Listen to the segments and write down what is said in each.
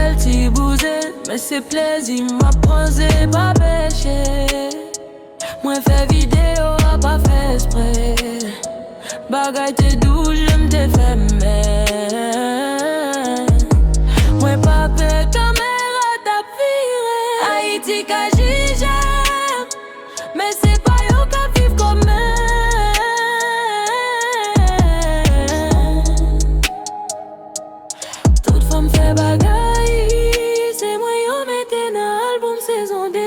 belle, si bousée, mais c'est plaisir, m'apprend, c'est pas péché. Moi fait vidéo, a pas fait esprit. Bagay te doux, j'aime te faire mais moi pas peur, caméra t'a viré. Haïti ka j'aime, mais c'est pas yo ka vivre comme toute femme fait bagay, c'est moi yo mette dans album saison D.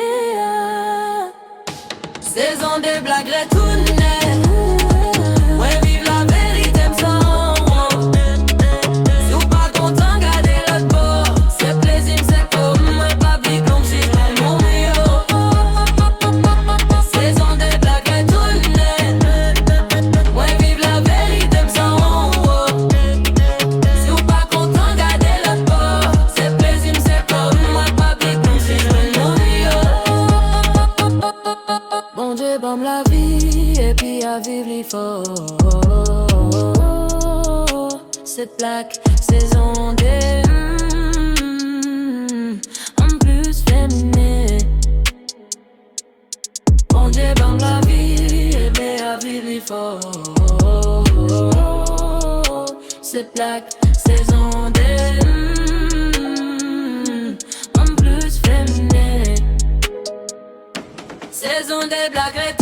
Saison des blagues retournées. Ouais, vive la vérité, m'sant. Si ou pas content, gardez l'autre bord. C'est plaisir, c'est comme moi, pas big comme si j'étais mon yo. Saison des blagues retournées. Ouais, vive la vérité, m'sant. Si ou pas content, gardez l'autre bord. C'est plaisir, c'est comme moi, pas big comme si j'étais mon yo. Bon Dieu, bombe la vie et puis à vivre les fort. Cette plaque, saison des en plus féminin. Bon Dieu, bombe la vie et puis à vivre les fort. Cette plaque, saison des en plus féminin. Saison des blagues.